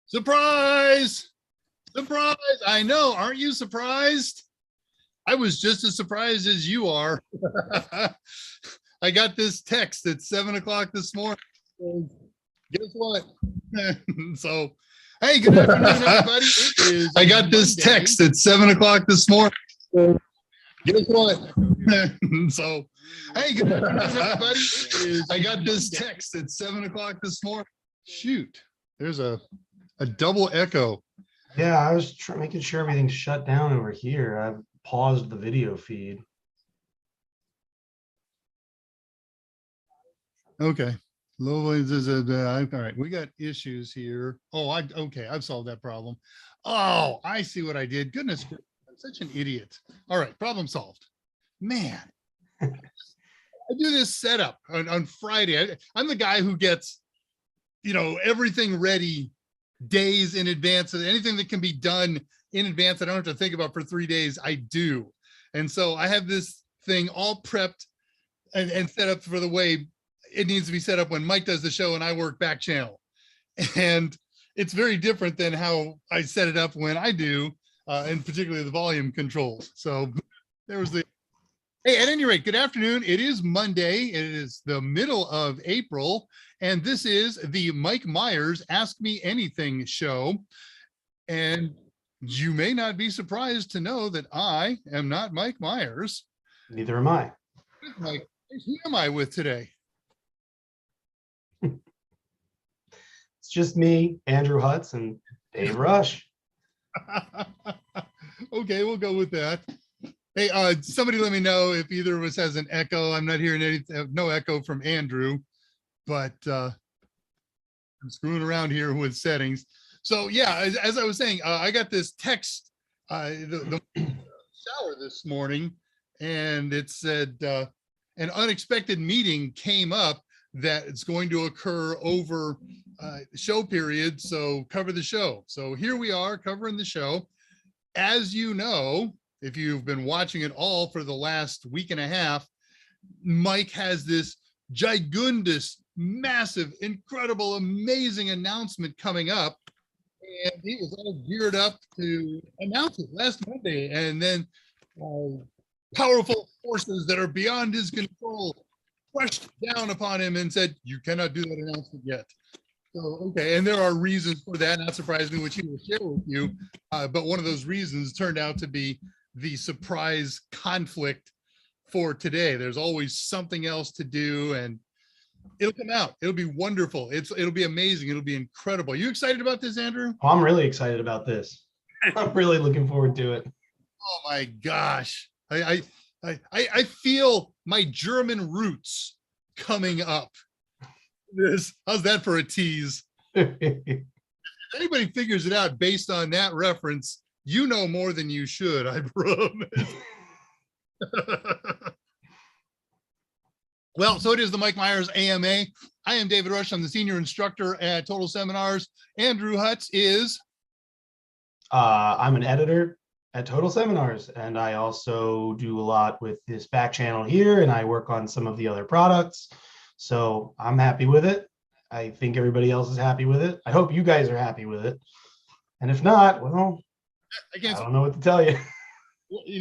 Surprise! Surprise! I know. Aren't you surprised? I was just as surprised as you are. I got this text at 7 o'clock this morning. Guess what? So, hey, good afternoon, everybody. It is I got this text at 7 o'clock this morning. Guess what? So, hey, good afternoon, everybody. I got this text at 7 o'clock this morning. Shoot, there's a double echo. Yeah, I was making sure everything's shut down over here. I've paused the video feed. Okay. Low voice is all right. We got issues here. Oh, okay. I've solved that problem. Oh, I see what I did. Goodness, I'm such an idiot. All right, problem solved. Man, I do this setup on Friday. I'm the guy who gets, everything ready days in advance. Anything that can be done in advance, I don't have to think about for 3 days. I do, and so I have this thing all prepped and set up for the way it needs to be set up when Mike does the show and I work back channel. And it's very different than how I set it up when I do, and particularly the volume controls. So there was hey, at any rate, good afternoon. It is Monday. It is the middle of April, and this is the Mike Meyers Ask Me Anything show. And you may not be surprised to know that I am not Mike Meyers. Neither am I. Mike, who am I with today? It's just me, Andrew Hutz, and Dave Rush. Okay, we'll go with that. Hey, somebody let me know if either of us has an echo. I'm not hearing anything, no echo from Andrew, but I'm screwing around here with settings. So yeah, as I was saying, I got this text, the shower this morning, and it said an unexpected meeting came up that it's going to occur over show period, so cover the show. So here we are covering the show. As you know, if you've been watching it all for the last week and a half, Mike has this gigundous, massive, incredible, amazing announcement coming up, and he was all geared up to announce it last Monday, and then powerful forces that are beyond his control crushed down upon him and said, you cannot do that announcement yet. So, okay, and there are reasons for that, not surprisingly, which he will share with you, but one of those reasons turned out to be the surprise conflict for today. There's always something else to do, and it'll come out. It'll be wonderful. It'll be amazing. It'll be incredible. Are you excited about this, Andrew? Oh, I'm really excited about this. I'm really looking forward to it. Oh my gosh. I feel my German roots coming up. How's that for a tease? If anybody figures it out based on that reference, you know more than you should, I promise. Well, so it is the Mike Meyers AMA. I am David Rush. I'm the senior instructor at Total Seminars. Andrew Hutz is? I'm an editor at Total Seminars, and I also do a lot with this back channel here, and I work on some of the other products. So I'm happy with it. I think everybody else is happy with it. I hope you guys are happy with it. And if not, well, I don't know what to tell you.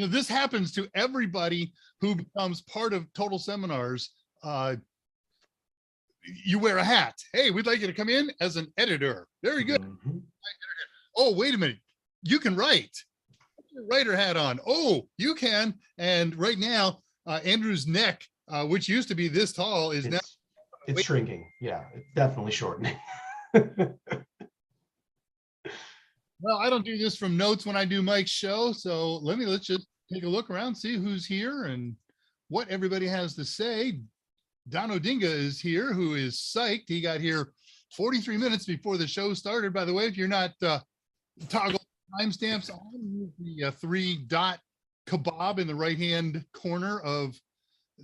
This happens to everybody who becomes part of Total Seminars. You wear a hat. Hey, we'd like you to come in as an editor. Very good. Mm-hmm. Oh, wait a minute. You can write. Put your writer hat on. Oh, you can. And right now, Andrew's neck, which used to be this tall, is now. It's shrinking. Yeah, it's definitely shortening. Well, I don't do this from notes when I do Mike's show. So let's just take a look around, see who's here and what everybody has to say. Don Odinga is here, who is psyched. He got here 43 minutes before the show started. By the way, if you're not toggle timestamps on, the 3-dot kebab in the right-hand corner of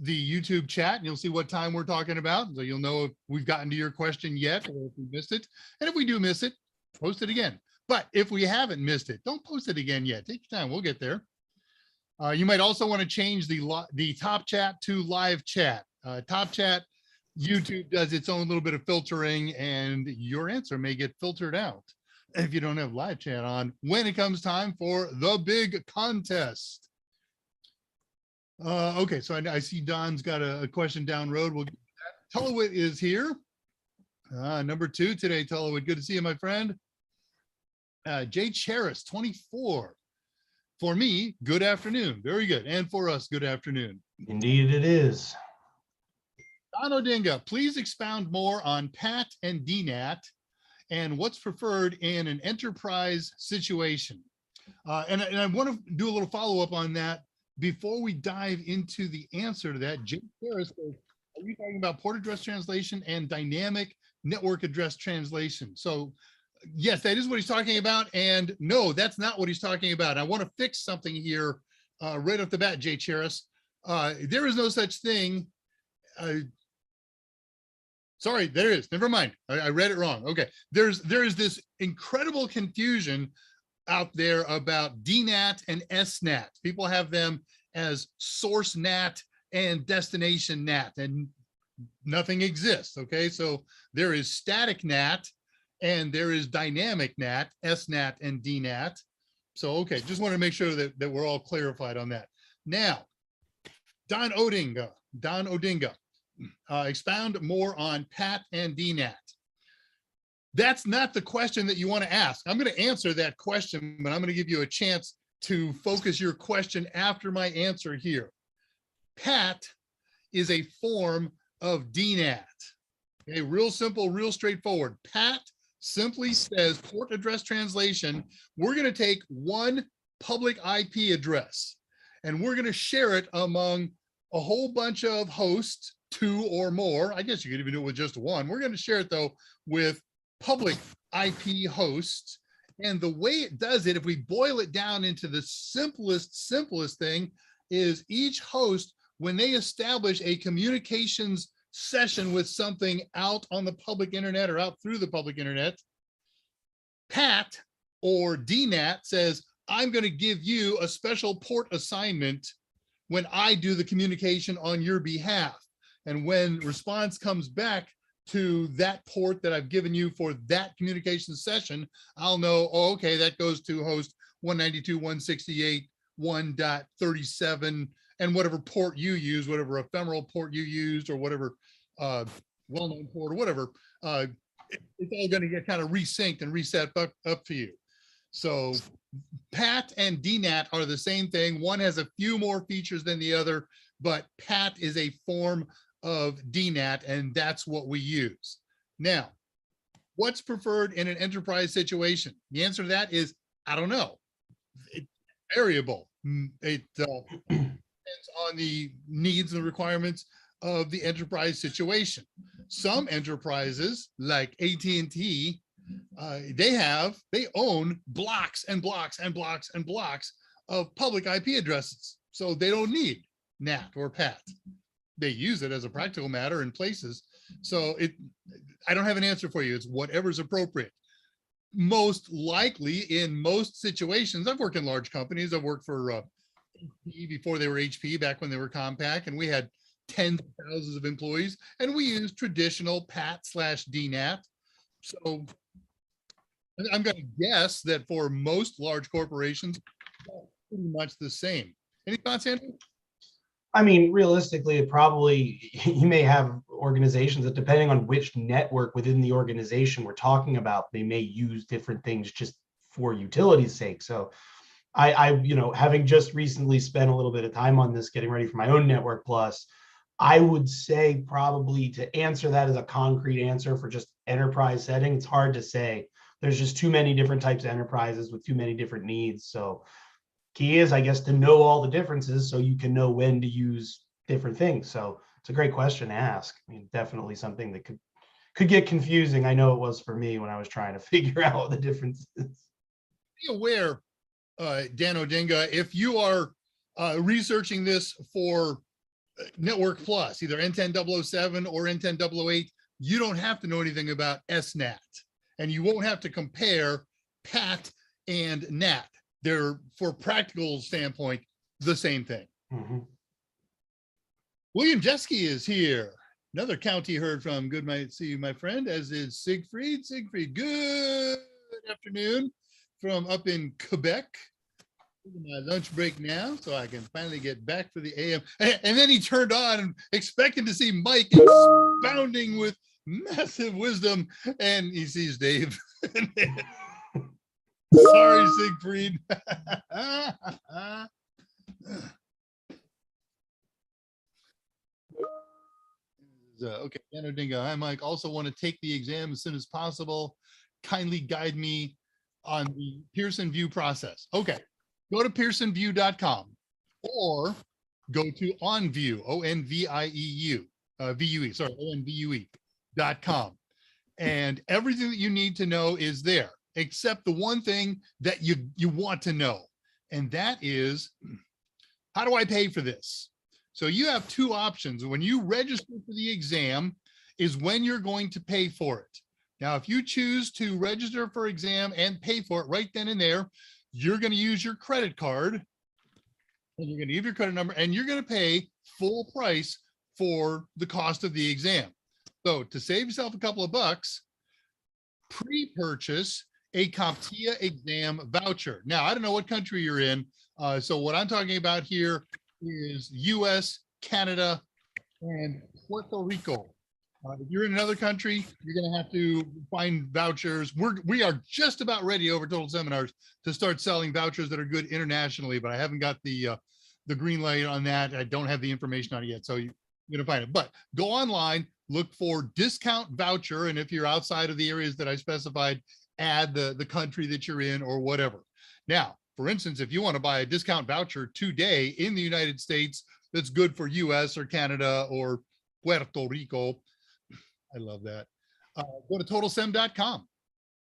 the YouTube chat, and you'll see what time we're talking about. So you'll know if we've gotten to your question yet, or if we missed it. And if we do miss it, post it again. But if we haven't missed it, don't post it again yet. Take your time. We'll get there. You might also want to change the top chat to live chat. Top chat, YouTube does its own little bit of filtering, and your answer may get filtered out. if you don't have live chat on when it comes time for the big contest. Okay, so I see Don's got a question down road. We'll Tullowit is here. Number 2 today, Tullowit. Good to see you, my friend. Jay Cheris, 24. For me, good afternoon. Very good. And for us, good afternoon. Indeed it is. Don Odinga, please expound more on PAT and DNAT and what's preferred in an enterprise situation. And I want to do a little follow-up on that before we dive into the answer to that. Jay Harris says, are you talking about port address translation and dynamic network address translation? So yes, that is what he's talking about. And no, that's not what he's talking about. I want to fix something here right off the bat, Jay Cheris. There is no such thing. Sorry, there is. Never mind. I read it wrong. Okay. There is this incredible confusion out there about DNAT and SNAT. People have them as source NAT and destination NAT, and nothing exists. Okay. So there is static NAT and there is dynamic NAT, SNAT and DNAT. So, okay. Just want to make sure that we're all clarified on that. Now, Don Odinga, expound more on PAT and DNAT. That's not the question that you want to ask. I'm going to answer that question, but I'm going to give you a chance to focus your question after my answer here. PAT is a form of DNAT. Okay, real simple, real straightforward. PAT simply says port address translation. We're going to take one public IP address and we're going to share it among a whole bunch of hosts, 2 or more. I guess you could even do it with just one. We're going to share it though with public IP hosts. And the way it does it, if we boil it down into the simplest thing, is each host, when they establish a communications session with something out on the public internet or out through the public internet, PAT or DNAT says, I'm going to give you a special port assignment when I do the communication on your behalf. And when response comes back to that port that I've given you for that communication session, I'll know, oh, okay, that goes to host 192.168.1.37 and whatever port you use, whatever ephemeral port you used or whatever well-known port or whatever, it's all going to get kind of resynced and reset up for you. So PAT and DNAT are the same thing. One has a few more features than the other, but PAT is a form of DNAT, and that's what we use. Now, what's preferred in an enterprise situation? The answer to that is, I don't know. It's variable. It depends on the needs and requirements of the enterprise situation. Some enterprises, like AT&T, they own blocks and blocks and blocks and blocks of public IP addresses. So they don't need NAT or PAT. They use it as a practical matter in places. So I don't have an answer for you. It's whatever's appropriate. Most likely in most situations, I've worked in large companies. I've worked for HP before they were HP, back when they were Compaq, and we had tens of thousands of employees, and we used traditional PAT/DNAT. So I'm going to guess that for most large corporations, pretty much the same. Any thoughts, Andrew? I mean, realistically, it probably, you may have organizations that, depending on which network within the organization we're talking about, they may use different things just for utility's sake. So having just recently spent a little bit of time on this, getting ready for my own Network Plus, I would say probably to answer that as a concrete answer for just enterprise setting, it's hard to say. There's just too many different types of enterprises with too many different needs. So key is, I guess, to know all the differences so you can know when to use different things. So it's a great question to ask. I mean, definitely something that could get confusing. I know it was for me when I was trying to figure out the differences. Be aware, Dan Odinga, if you are researching this for Network Plus, either N10007 or N10008, you don't have to know anything about SNAT, and you won't have to compare PAT and NAT. They're, for practical standpoint, the same thing. Mm-hmm. William Jeske is here. Another county heard from. Good night, see you, my friend, as is Siegfried. Siegfried, good Good afternoon from up in Quebec. My lunch break now, so I can finally get back for the AM. And then he turned on, expecting to see Mike expounding with massive wisdom, and he sees Dave. Sorry, Siegfried. Okay, Anno Dingo. Hi, Mike. Also want to take the exam as soon as possible. Kindly guide me on the Pearson View process. Okay, go to pearsonview.com or go to OnView, ONVIEU, VUE, sorry, ONVUE.com. And everything that you need to know is there, except the one thing that you want to know. And that is, how do I pay for this? So you have two options. When you register for the exam is when you're going to pay for it. Now, if you choose to register for exam and pay for it right then and there, you're going to use your credit card and you're going to give your credit number and you're going to pay full price for the cost of the exam. So to save yourself a couple of bucks, pre-purchase a CompTIA exam voucher. Now, I don't know what country you're in. So what I'm talking about here is US, Canada, and Puerto Rico. If you're in another country, you're going to have to find vouchers. We are just about ready over Total Seminars to start selling vouchers that are good internationally, but I haven't got the green light on that. I don't have the information on it yet, so you're going to find it. But go online, look for discount voucher, and if you're outside of the areas that I specified, add the country that you're in or whatever. Now, for instance, if you want to buy a discount voucher today in the United States that's good for US or Canada or Puerto Rico, I love that. Go to totalsem.com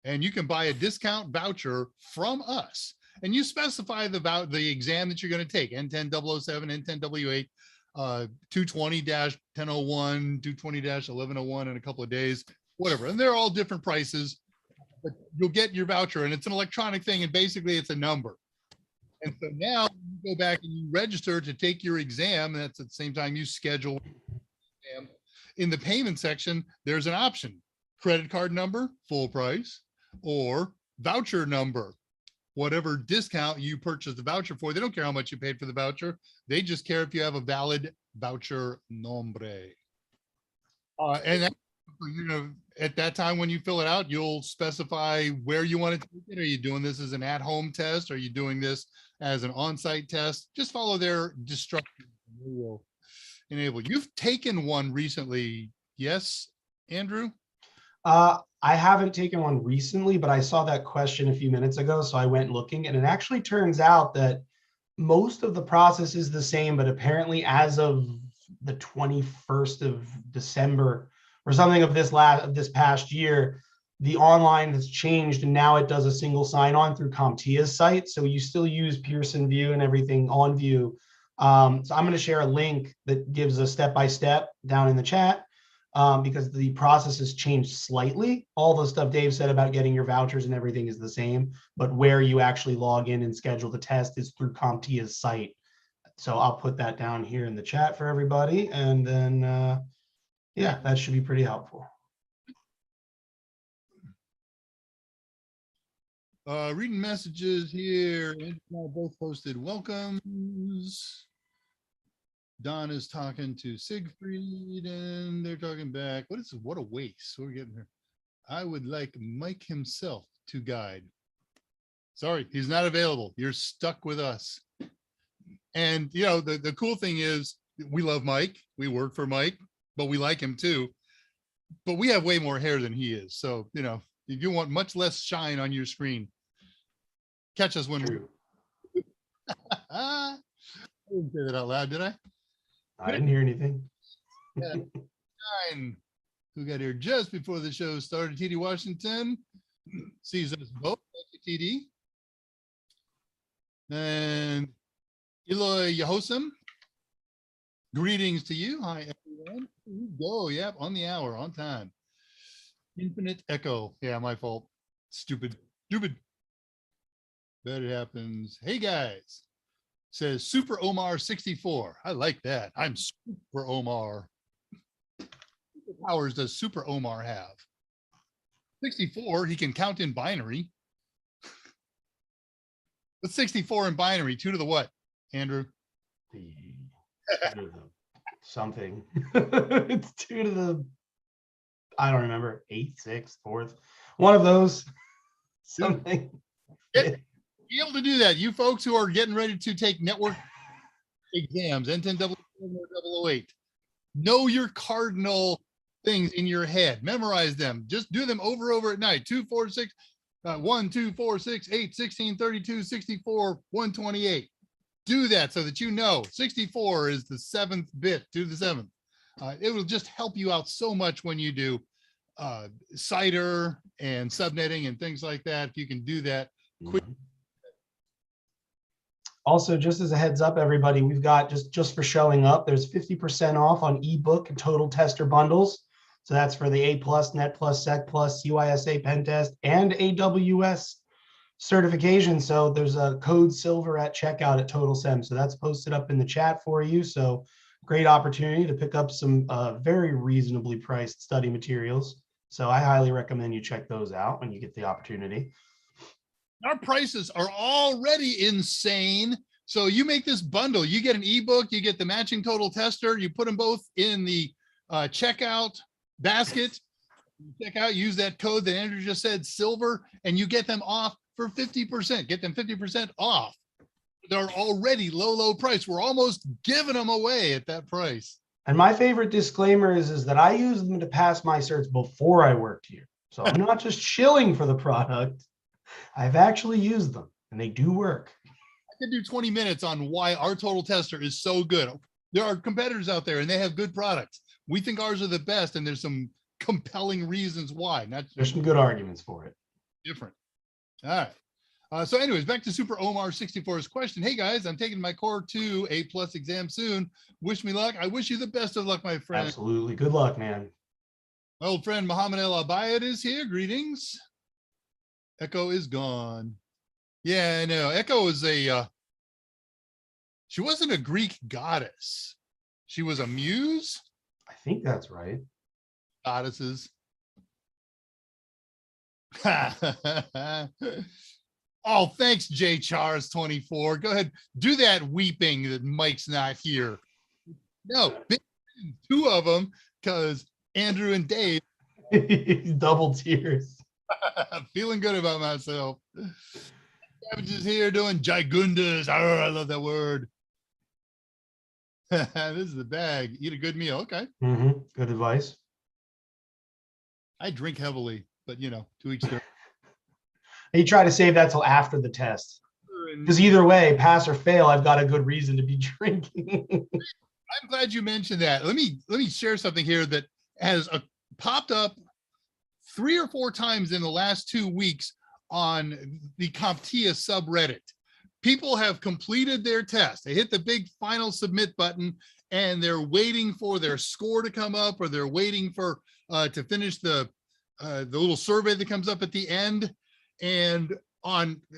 and you can buy a discount voucher from us. And you specify the exam that you're going to take, N10007, N10W8, 220-1001, 220-1101 in a couple of days, whatever. And they're all different prices, but you'll get your voucher and it's an electronic thing. And basically it's a number. And so now you go back and you register to take your exam. And that's at the same time you schedule exam. In the payment section, there's an option: credit card number, full price, or voucher number, whatever discount you purchased the voucher for. They don't care how much you paid for the voucher. They just care if you have a valid voucher nombre. And that, you know, at that time when you fill it out, you'll specify where you want to take it. Are you doing this as an at-home test? Are you doing this as an on-site test? Just follow their instructions. Enable. You've taken one recently, yes, Andrew? I haven't taken one recently, but I saw that question a few minutes ago, so I went looking, and it actually turns out that most of the process is the same, but apparently as of the 21st of December or something of this past year, the online has changed, and now it does a single sign-on through CompTIA's site. So you still use Pearson View and everything on View. So I'm going to share a link that gives a step-by-step down in the chat, because the process has changed slightly. All the stuff Dave said about getting your vouchers and everything is the same, but where you actually log in and schedule the test is through CompTIA's site. So I'll put that down here in the chat for everybody. And then, yeah, that should be pretty helpful. Reading messages here. Andrew and I both posted welcomes. Don is talking to Siegfried and they're talking back. What a waste. We're getting here. I would like Mike himself to guide. Sorry, he's not available. You're stuck with us. And you know, the cool thing is we love Mike. We work for Mike, but we like him too. But we have way more hair than he is. So, you know, if you want much less shine on your screen, catch us when we I didn't say that out loud, did I? I didn't hear anything. Yeah. Nine, who got here just before the show started. TD Washington sees us both. Thank you, TD. And Eloy Yehosim, greetings to you. Hi, everyone. Here we go. Yep, on the hour, on time. Infinite echo. Yeah, my fault. Stupid. But it happens. Hey, guys. Says Super Omar 64. I like that. I'm Super Omar. What powers does Super Omar have? 64, he can count in binary. What's 64 in binary? 2 to the what, Andrew? The something. It's 2 to the, I don't remember, 8, 6, 4th. One of those. Something. Be able to do that. You folks who are getting ready to take network exams, N10 008, know your cardinal things in your head. Memorize them. Just do them over at night. 2, 4, 6, 1, 2, 4, 6, 8, 16, 32, 64, 128. Do that so that you know 64 is the 7th bit to the 7th. It will just help you out so much when you do CIDR and subnetting and things like that. If you can do that quick. Also, just as a heads up, everybody, we've got just for showing up, there's 50% off on ebook and total tester bundles. So that's for the A+, Net+, Sec+, CYSA pen test, and AWS certification. So there's a code silver at checkout at TotalSem. So that's posted up in the chat for you. So great opportunity to pick up some very reasonably priced study materials. So I highly recommend you check those out when you get the opportunity. Our prices are already insane. So you make this bundle, you get an ebook, you get the matching total tester, you put them both in the checkout basket. Check out, use that code that Andrew just said, silver, and you get them off for 50%. Get them 50% off. They're already low price. We're almost giving them away at that price. And my favorite disclaimer is that I use them to pass my certs before I worked here. So I'm not just shilling for the product. I've actually used them and they do work. I could do 20 minutes on why our total tester is so good. There are competitors out there and they have good products. We think ours are the best, and there's some compelling reasons why. There's some good arguments for it. Different. All right. So anyways, back to Super Omar 64's question. Hey guys, I'm taking my Core 2 A+ exam soon. Wish me luck. I wish you the best of luck, my friend. Absolutely. Good luck, man. My old friend Muhammad El Abayad is here. Greetings. Echo is gone. Yeah, I know. Echo is she wasn't a Greek goddess. She was a muse. I think that's right. Goddesses. Oh, thanks, J Charles 24. Go ahead, do that weeping that Mike's not here. No, 2 of them, because Andrew and Dave. Double tears. Feeling good about myself. Savage is here doing Jigundas. Oh, I love that word. This is the bag. Eat a good meal. Okay. Good advice. I drink heavily, but to each their. You try to save that till after the test, because either way, pass or fail, I've got a good reason to be drinking. I'm glad you mentioned that. Let me share something here that has popped up 3 or 4 times in the last 2 weeks on the CompTIA subreddit. People have completed their test. They hit the big final submit button and they're waiting for their score to come up, or they're waiting for to finish the little survey that comes up at the end. And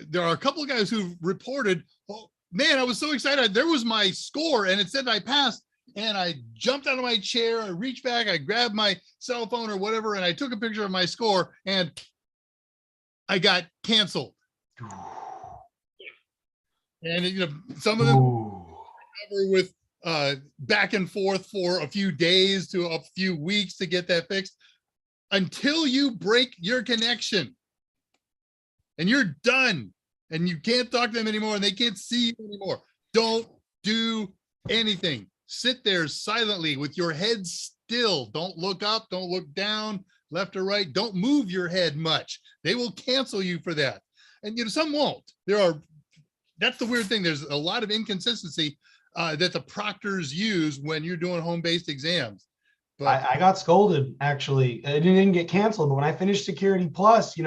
there are a couple of guys who reported, oh man, I was so excited. There was my score and it said I passed. And I jumped out of my chair, I reached back, I grabbed my cell phone or whatever, and I took a picture of my score, and I got canceled. And some of them with back and forth for a few days to a few weeks to get that fixed, until you break your connection and you're done and you can't talk to them anymore and they can't see you anymore. Don't do anything. Sit there silently with your head still. Don't look up, don't look down, left or right. Don't move your head much. They will cancel you for that. And some won't. That's the weird thing. There's a lot of inconsistency that the proctors use when you're doing home-based exams. But I got scolded, actually. It didn't get canceled, but when I finished Security Plus,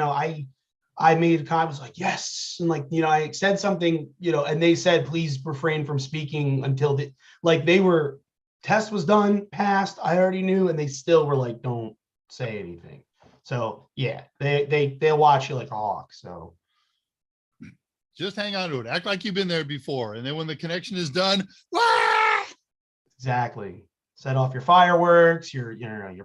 I made a comment, I was like, yes. And I said something, and they said, please refrain from speaking until test was done, passed. I already knew. And they still were like, don't say anything. So yeah, they'll watch you like a hawk. So just hang on to it. Act like you've been there before. And then when the connection is done, wah! Exactly. Set off your fireworks, your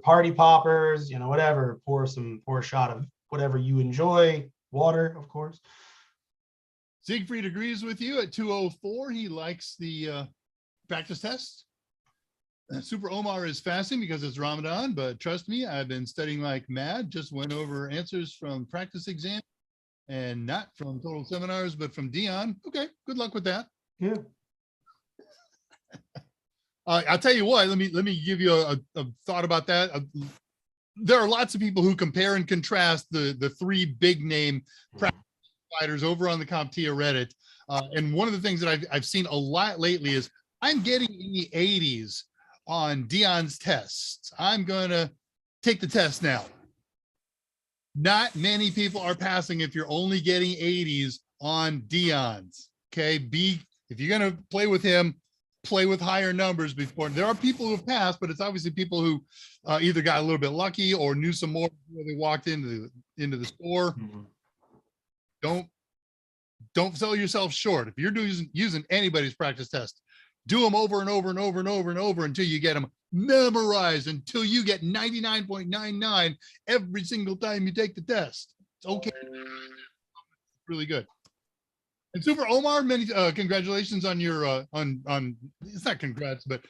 party poppers, whatever. Pour a shot of whatever you enjoy. Water, of course. Siegfried agrees with you at 204. He likes the practice test. Super Omar is fasting because it's Ramadan, but trust me, I've been studying like mad. Just went over answers from practice exam and not from total seminars, but from Dion. Okay, good luck with that. Yeah. I'll tell you what, let me give you a thought about that. There are lots of people who compare and contrast the three big name practice providers over on the CompTIA Reddit. And one of the things that I've seen a lot lately is I'm getting in the 80s on Dion's tests. I'm going to take the test now. Not many people are passing if you're only getting 80s on Dion's. Okay. If you're going to play with him, play with higher numbers before. There are people who have passed, but it's obviously people who either got a little bit lucky or knew some more before they walked into the store. Mm-hmm. Don't sell yourself short. If you're using anybody's practice test, do them over and over and over and over and over until you get them memorized, until you get 99.99 every single time you take the test. It's okay. It's really good. And Super Omar, many congratulations on your on it's not congrats, but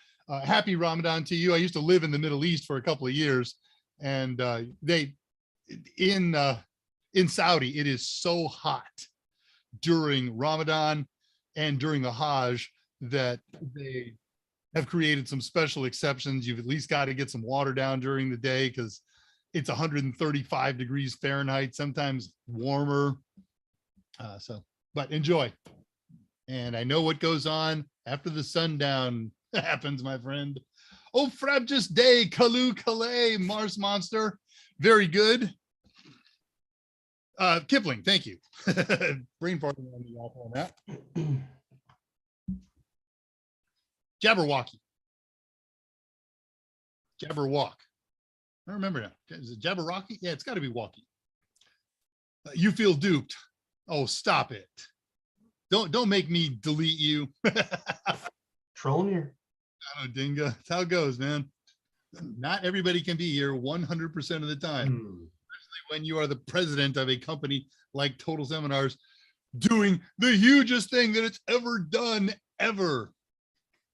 happy Ramadan to you. I used to live in the Middle East for a couple of years, and they in Saudi, it is so hot during Ramadan and during the Hajj that they have created some special exceptions. You've at least got to get some water down during the day because it's 135 degrees Fahrenheit, sometimes warmer. But enjoy. And I know what goes on after the sundown happens, my friend. Oh, frabjous day, Kalu Calais, Mars Monster. Very good. Kipling, thank you. Brain farting on the awful on that. Jabberwocky. Jabberwock. I remember now. Is it Jabberwocky? Yeah, it's got to be Walkie. You feel duped. Oh, stop it. Don't make me delete you. Trolling here. Oh, Dinga. That's how it goes, man. Not everybody can be here 100% of the time. Especially when you are the president of a company like Total Seminars doing the hugest thing that it's ever done, ever.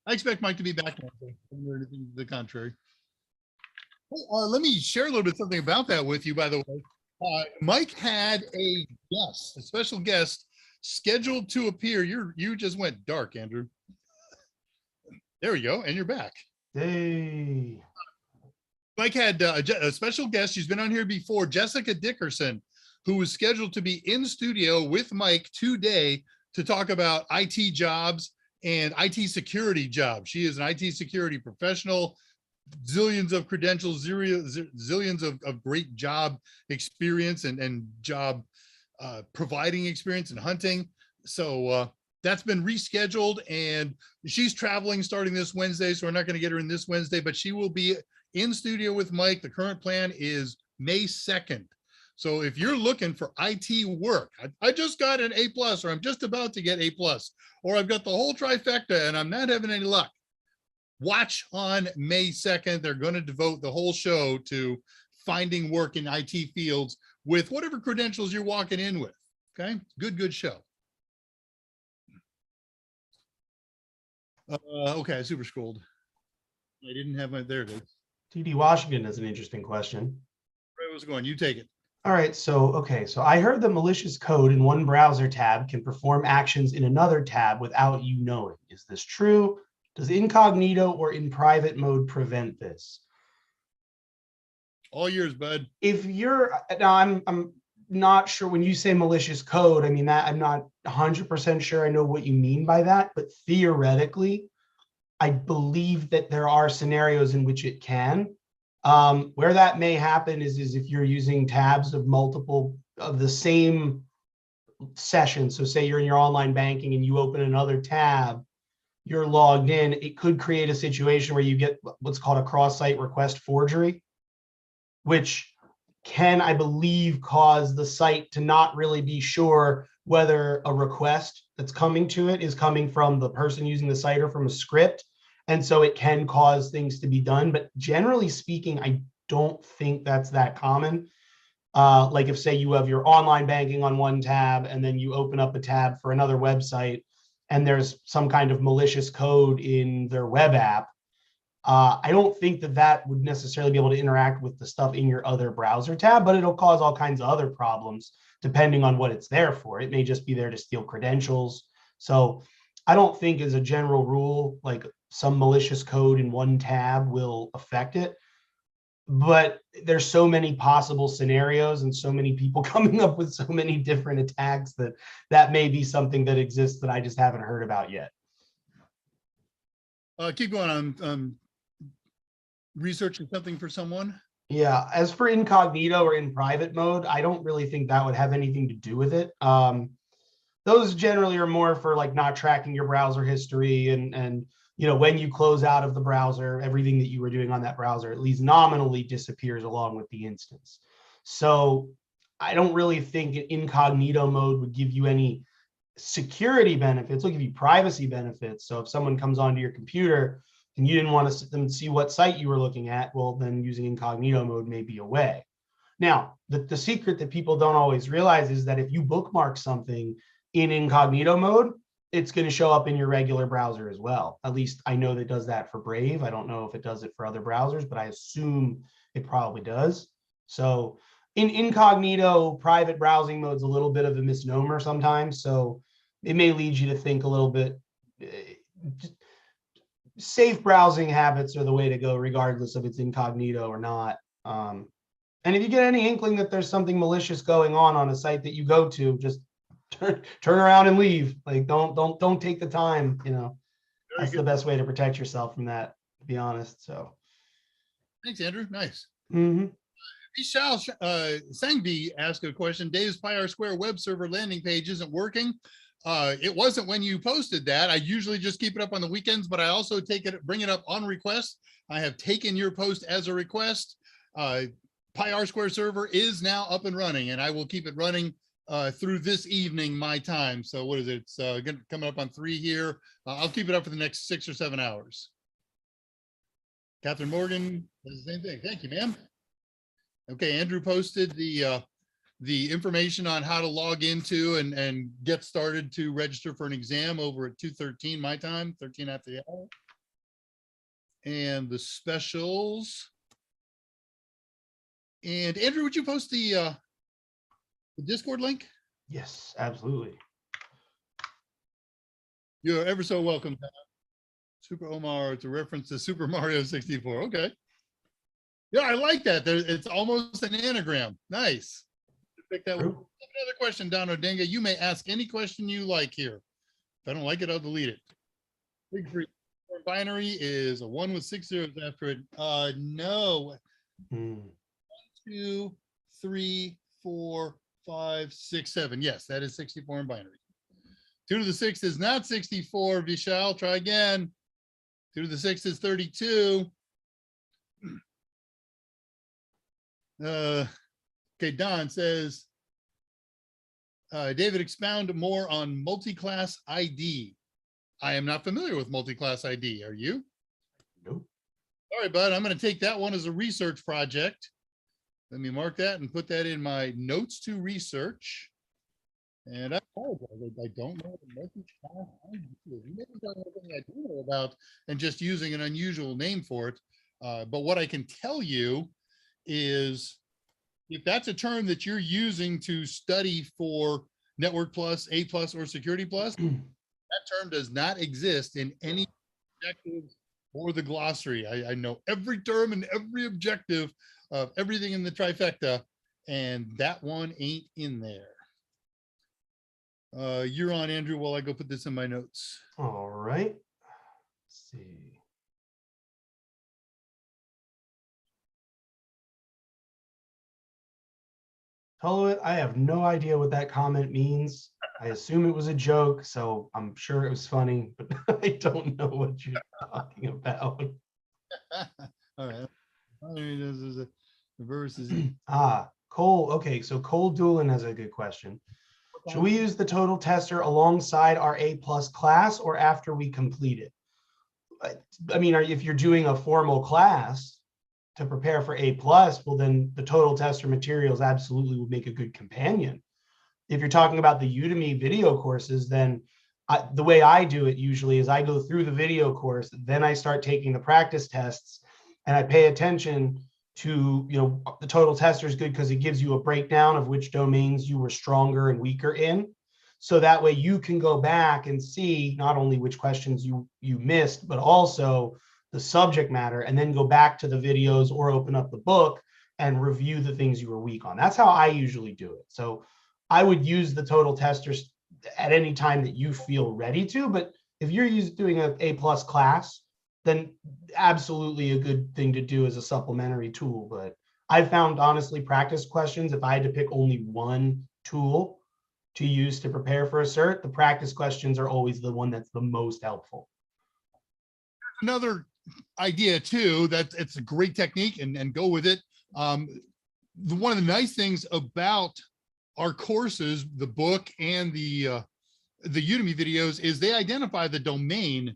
I expect Mike to be back next week. Anything to the contrary. Let me share a little bit something about that with you, by the way. Mike had a guest, a special guest scheduled to appear. You just went dark, Andrew. There we go. And you're back. Hey. Mike had a special guest. She's been on here before, Jessica Dickerson, who was scheduled to be in studio with Mike today to talk about IT jobs and IT security jobs. She is an IT security professional, zillions of credentials, zillions of great job experience and job providing experience and hunting. So that's been rescheduled, and she's traveling starting this Wednesday, so we're not going to get her in this Wednesday, but she will be in studio with Mike. The current plan is May 2nd. So if you're looking for IT work, I just got an A+, or I'm just about to get A+, or I've got the whole trifecta and I'm not having any luck, watch on May 2nd. They're going to devote the whole show to finding work in IT fields with whatever credentials you're walking in with. Okay, good show. Okay, I super scrolled. I didn't have my, there it is. TD Washington has an interesting question. Where was it going? You take it. All right, so I heard that malicious code in one browser tab can perform actions in another tab without you knowing. Is this true? Does incognito or in private mode prevent this? All yours, bud. If you're now, I'm not sure when you say malicious code. I mean, that I'm not 100% sure I know what you mean by that, but theoretically, I believe that there are scenarios in which it can. Where that may happen is if you're using tabs of multiple of the same session. So say you're in your online banking and you open another tab, you're logged in, it could create a situation where you get what's called a cross-site request forgery, which can, I believe, cause the site to not really be sure whether a request that's coming to it is coming from the person using the site or from a script. And so it can cause things to be done. But generally speaking, I don't think that's that common. Like if say you have your online banking on one tab and then you open up a tab for another website and there's some kind of malicious code in their web app, I don't think that that would necessarily be able to interact with the stuff in your other browser tab, but it'll cause all kinds of other problems depending on what it's there for. It may just be there to steal credentials. So I don't think as a general rule, like some malicious code in one tab will affect it. But there's so many possible scenarios and so many people coming up with so many different attacks that that may be something that exists that I just haven't heard about yet. Keep going on. Researching something for someone. Yeah, as for incognito or in private mode, I don't really think that would have anything to do with it. Those generally are more for like not tracking your browser history and you know, when you close out of the browser, everything that you were doing on that browser at least nominally disappears along with the instance. So I don't really think incognito mode would give you any security benefits. It'll give you privacy benefits. So if someone comes onto your computer and you didn't want to them see what site you were looking at, well, then using incognito mode may be a way. Now, the secret that people don't always realize is that if you bookmark something in incognito mode, it's going to show up in your regular browser as well. At least I know that it does that for Brave. I don't know if it does it for other browsers, but I assume it probably does. So in incognito, private browsing mode is a little bit of a misnomer sometimes. So it may lead you to think a little bit. Safe browsing habits are the way to go, regardless if it's incognito or not. And if you get any inkling that there's something malicious going on a site that you go to, just turn around and leave. Like don't take the time. You know, that's the best way to protect yourself from that, to be honest. So Thanks, Andrew. Nice. mm-hmm. Vishal Sangvi asked a question. Dave's Pi Square web server landing page isn't working. It wasn't when you posted that. I usually just keep it up on the weekends, but I also bring it up on request. I have taken your post as a request. Pi Square server is now up and running, and I will keep it running through this evening, my time. So what is it? It's coming up on 3 here. I'll keep it up for the next 6 or 7 hours. Catherine Morgan does the same thing. Thank you, ma'am. Okay, Andrew posted the information on how to log into and get started to register for an exam over at 2:13 my time, 13 after the hour. And the specials. And Andrew, would you post the Discord link? Yes, absolutely. You're ever so welcome. Super Omar to reference to Super Mario 64. Okay. Yeah, I like that. It's almost an anagram. Nice. Pick that one. Another question, Don Odinga. You may ask any question you like here. If I don't like it, I'll delete it. Big free binary is a 1 with 6 zeros after it. No. 1, 2, 3, 4, 5, 6, 7. Yes, that is 64 in binary. 2 to the 6 is not 64. Vishal, try again. 2 to the 6 is 32. Okay, Don says, David, expound more on multi-class ID. I am not familiar with multi-class ID. Are you? Nope. All right, bud. I'm going to take that one as a research project. Let me mark that and put that in my notes to research. And I apologize. I don't know what the multi-class ID is. Maybe that's something I do know about and just using an unusual name for it. But what I can tell you is, if that's a term that you're using to study for Network Plus, A Plus, or Security Plus, that term does not exist in any objectives or the glossary. I know every term and every objective of everything in the trifecta, and that one ain't in there. You're on, Andrew, while I go put this in my notes. All right. Let's see. Hello, I have no idea what that comment means. I assume it was a joke, so I'm sure it was funny, but I don't know what you're talking about. All right. The verse is Cole. Okay, so Cole Doolin has a good question. Should we use the total tester alongside our A+ class or after we complete it? I mean, if you're doing a formal class, to prepare for A plus, well, then the total tester materials absolutely would make a good companion. If you're talking about the Udemy video courses, then the way I do it usually is I go through the video course, then I start taking the practice tests, and I pay attention to, the total tester is good because it gives you a breakdown of which domains you were stronger and weaker in. So that way you can go back and see not only which questions you missed, but also the subject matter, and then go back to the videos or open up the book and review the things you were weak on. That's how I usually do it. So I would use the total testers at any time that you feel ready to, but if you're doing an A+ class, then absolutely a good thing to do as a supplementary tool. But I found, honestly, practice questions, if I had to pick only one tool to use to prepare for a cert, the practice questions are always the one that's the most helpful. Another idea too, that it's a great technique, and go with it. One of the nice things about our courses, the book and the Udemy videos, is they identify the domain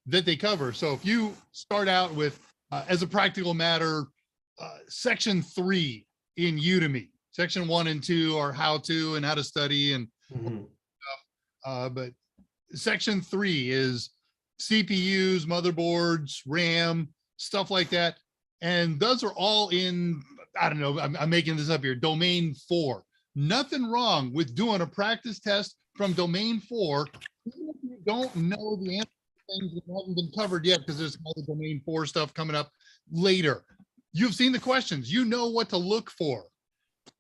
that they cover. So if you start out with, as a practical matter, section 3 in Udemy, section 1 and 2 are how to and how to study and but section 3 is CPUs, motherboards, RAM, stuff like that. And those are all in, I don't know, I'm making this up here, domain 4. Nothing wrong with doing a practice test from domain 4. Even if you don't know the answer to things that haven't been covered yet, because there's all the domain 4 stuff coming up later. You've seen the questions, you know what to look for.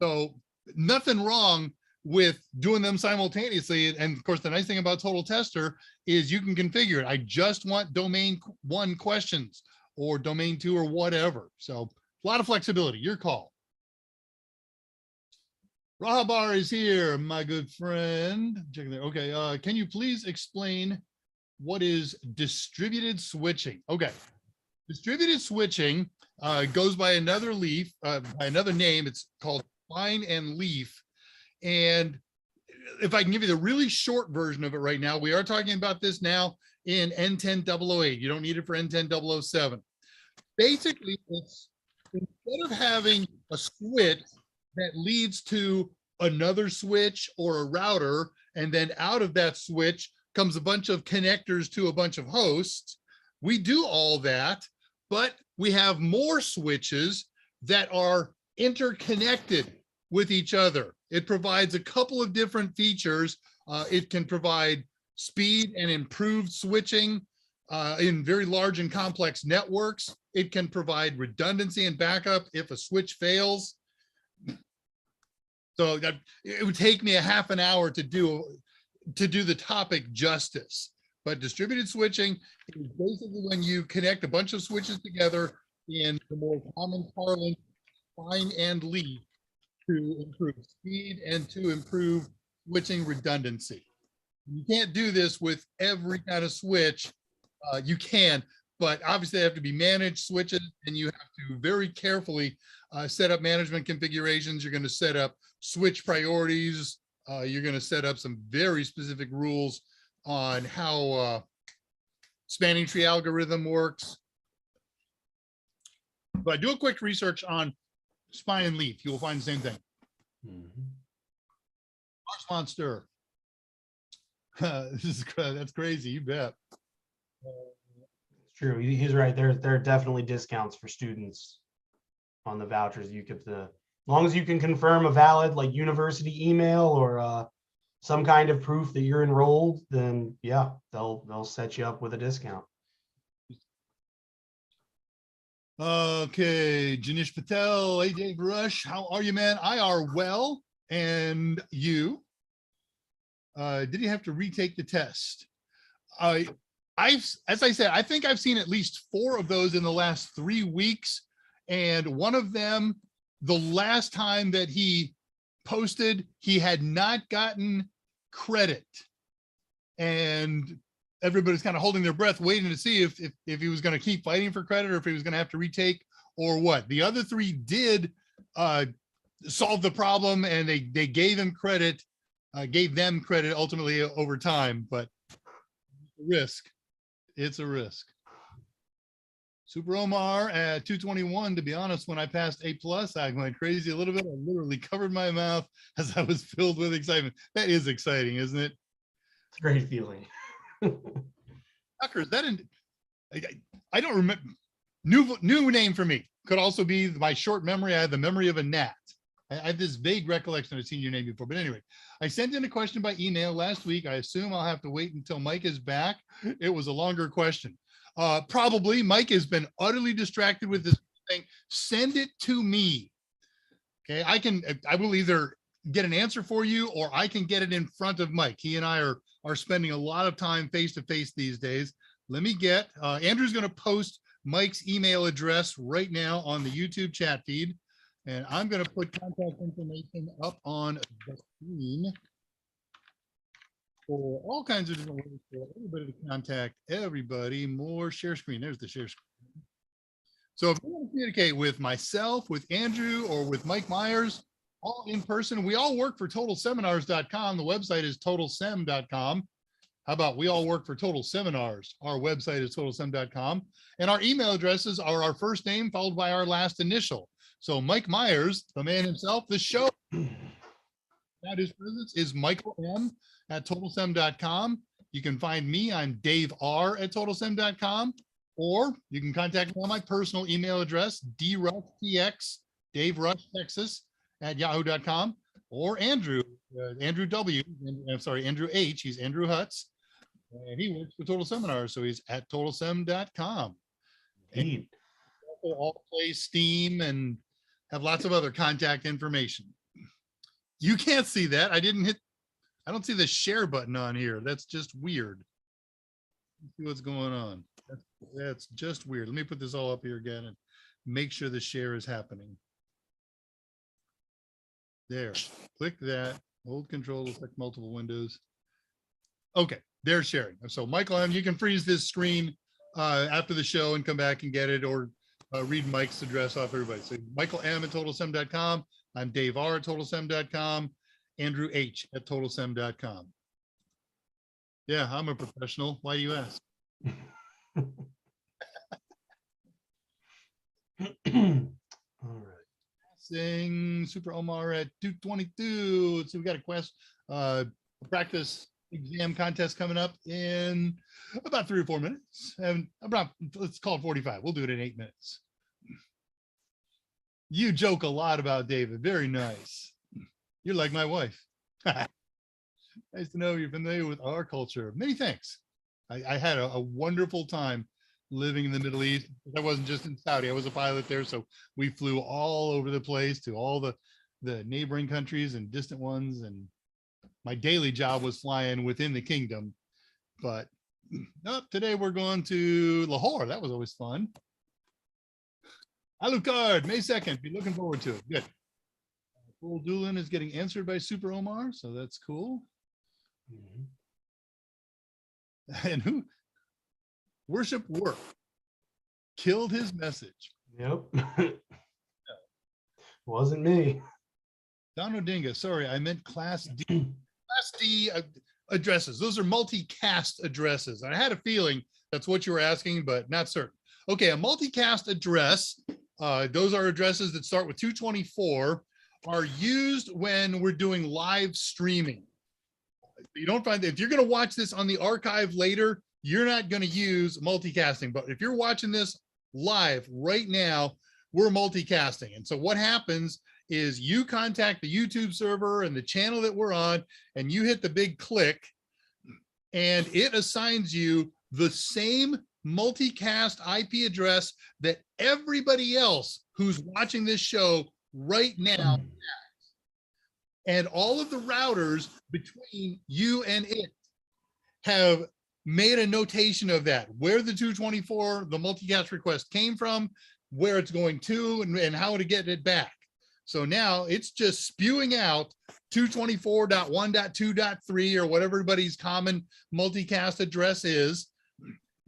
So nothing wrong with doing them simultaneously. And of course, the nice thing about Total Tester is you can configure it. I just want domain 1 questions or domain 2 or whatever. So a lot of flexibility, your call. Rahabar is here, my good friend. Check there. Okay, can you please explain what is distributed switching? Okay, distributed switching goes by another name. It's called spine and leaf. And if I can give you the really short version of it right now, we are talking about this now in N10008. You don't need it for N10007. Basically, it's instead of having a switch that leads to another switch or a router, and then out of that switch comes a bunch of connectors to a bunch of hosts, we do all that, but we have more switches that are interconnected with each other. It provides a couple of different features. It can provide speed and improved switching in very large and complex networks. It can provide redundancy and backup if a switch fails. So that it would take me a half an hour to do the topic justice. But distributed switching is basically when you connect a bunch of switches together in the more common parlance, spine and leaf, to improve speed and to improve switching redundancy. You can't do this with every kind of switch. You can, but obviously they have to be managed switches, and you have to very carefully set up management configurations. You're going to set up switch priorities. You're going to set up some very specific rules on how spanning tree algorithm works. But do a quick research on spine and leaf. You will find the same thing. Marsh Monster. That's crazy. You bet. It's true. He's right. There are definitely discounts for students on the vouchers. You get as long as you can confirm a valid university email or some kind of proof that you're enrolled, then yeah, they'll set you up with a discount. Okay, Janish Patel, AJ Rush, how are you, man? I are well, and you? Did you have to retake the test? As I said, I think I've seen at least 4 of those in the last 3 weeks, and one of them, the last time that he posted, he had not gotten credit, and everybody's kind of holding their breath, waiting to see if he was going to keep fighting for credit or if he was going to have to retake or what. The other 3 did solve the problem, and they gave them credit ultimately over time, but risk. It's a risk. Super Omar at 221. To be honest, when I passed A+, I went crazy a little bit. I literally covered my mouth as I was filled with excitement. That is exciting, isn't it? It's a great feeling. Tucker, is that in, I don't remember. New name for me. Could also be my short memory. I have the memory of a gnat. I have this vague recollection I've seen your name before. But anyway, I sent in a question by email last week. I assume I'll have to wait until Mike is back. It was a longer question. Probably Mike has been utterly distracted with this thing. Send it to me. Okay, I will either get an answer for you or I can get it in front of Mike. He and I are spending a lot of time face to face these days. Let me get, Andrew's going to post Mike's email address right now on the YouTube chat feed. And I'm going to put contact information up on the screen for all kinds of different ways for everybody to contact everybody. More share screen. There's the share screen. So if you want to communicate with myself, with Andrew, or with Mike Meyers, all in person, we all work for totalseminars.com. The website is totalsem.com. How about we all work for Total Seminars? Our website is totalsem.com. And our email addresses are our first name followed by our last initial. So Mike Meyers, the man himself, the show at his presence is Michael M at totalsem.com. You can find me. I'm Dave R at totalsem.com. Or you can contact me on my personal email address, drushTX, Dave Rush, Texas at yahoo.com. Or Andrew, Andrew W. I'm sorry, Andrew H. He's Andrew Hutz. And he works for Total Seminars, so he's at totalsem.com. Indeed. All play Steam and have lots of other contact information. You can't see that. I don't see the share button on here. That's just weird. Let's see what's going on. That's just weird. Let me put this all up here again and make sure the share is happening. There, click that, hold control, select multiple windows. Okay, they're sharing. So Michael M, you can freeze this screen after the show and come back and get it, or read Mike's address off everybody. So Michael M at totalsem.com. I'm Dave R at totalsem.com. Andrew H at totalsem.com. Yeah, I'm a professional. Why do you ask? All right. Sing Super Omar at 222. So we got a practice exam contest coming up in about 3 or 4 minutes. And about, let's call it 45. We'll do it in 8 minutes. You joke a lot about David. Very nice. You're like my wife. Nice to know you're familiar with our culture. Many thanks. I had a wonderful time living in the Middle East. I wasn't just in Saudi. I was a pilot there. So we flew all over the place to all the neighboring countries and distant ones. And my daily job was flying within the kingdom. But today we're going to Lahore. That was always fun. Alucard, May 2nd. Be looking forward to it. Good. Paul Doolin is getting answered by Super Omar. So that's cool. Mhm. And who? Worship Work killed his message. Yep. Wasn't me. Don Odinga, sorry, I meant Class D. Class D addresses. Those are multicast addresses. I had a feeling that's what you were asking, but not certain. Okay, a multicast address, those are addresses that start with 224, are used when we're doing live streaming. You don't find that if you're going to watch this on the archive later, you're not going to use multicasting. But if you're watching this live right now, we're multicasting. And so what happens is you contact the YouTube server and the channel that we're on, and you hit the big click, and it assigns you the same multicast IP address that everybody else who's watching this show right now has. And all of the routers between you and it have made a notation of that, where the 224, the multicast request came from, where it's going to, and how to get it back. So now it's just spewing out 224.1.2.3 or whatever everybody's common multicast address is.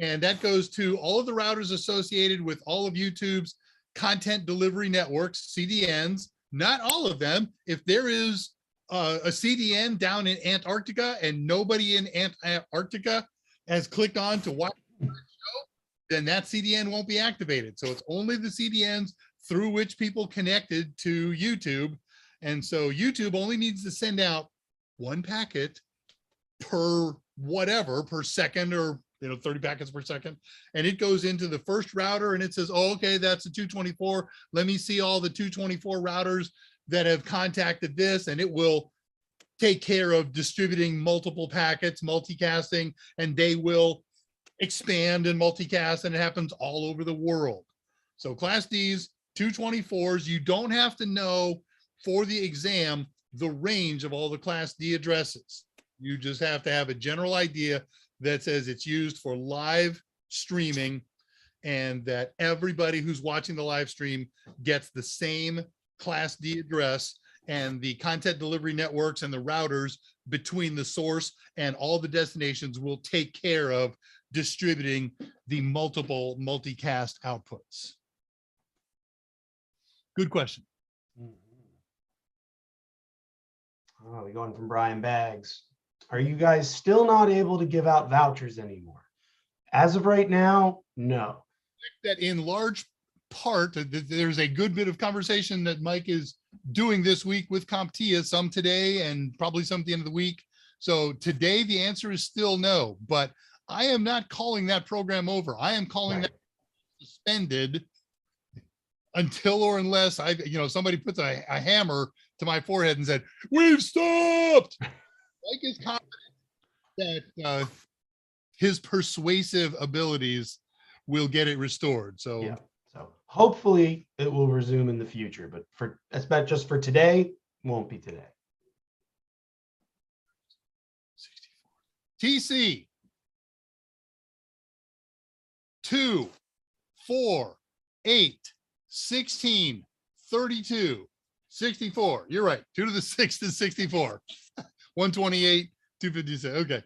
And that goes to all of the routers associated with all of YouTube's content delivery networks, CDNs, not all of them. If there is a CDN down in Antarctica and nobody in Antarctica has clicked on to watch the show, then that CDN won't be activated. So it's only the CDNs through which people connected to YouTube. And so YouTube only needs to send out one packet per whatever, per second, or 30 packets per second. And it goes into the first router and it says, oh, okay, that's a 224. Let me see all the 224 routers that have contacted this, and it will take care of distributing multiple packets, multicasting, and they will expand and multicast, and it happens all over the world. So Class Ds, 224s, you don't have to know for the exam the range of all the Class D addresses. You just have to have a general idea that says it's used for live streaming, and that everybody who's watching the live stream gets the same Class D address, and the content delivery networks and the routers between the source and all the destinations will take care of distributing the multiple multicast outputs. Good question. Oh, we're going from Brian Baggs. Are you guys still not able to give out vouchers anymore? As of right now, no. That in large part, there's a good bit of conversation that Mike is doing this week with CompTIA, some today and probably some at the end of the week. So today the answer is still no, but I am not calling that program over. I am calling that suspended until or unless somebody puts a hammer to my forehead and said, we've stopped. Mike is confident that his persuasive abilities will get it restored. So yeah. So hopefully it will resume in the future, but just for today, won't be today. TC 2, 4, 8, 16, 32, 64. You're right. 2 to the 6 is 64. 128, 256. Okay.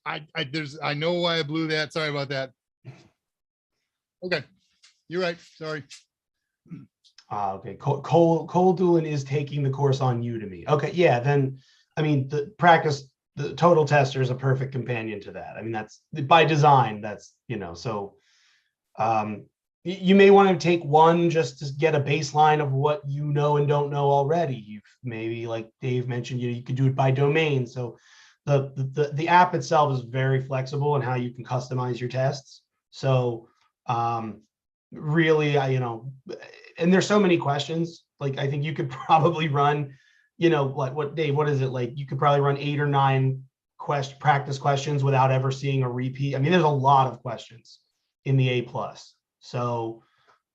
I know why I blew that. Sorry about that. Okay. You're right. Sorry. Okay. Cole Doolin is taking the course on Udemy. Okay. Yeah. Then, I mean, the Total Tester is a perfect companion to that. I mean, that's by design. That's, so you may want to take one just to get a baseline of what you know and don't know already. You've maybe, like Dave mentioned, you could do it by domain. So the app itself is very flexible in how you can customize your tests. So really, and there's so many questions. Like, I think you could probably run, like what Dave, what is it like? You could probably run 8 or 9 practice questions without ever seeing a repeat. I mean, there's a lot of questions in the A+. So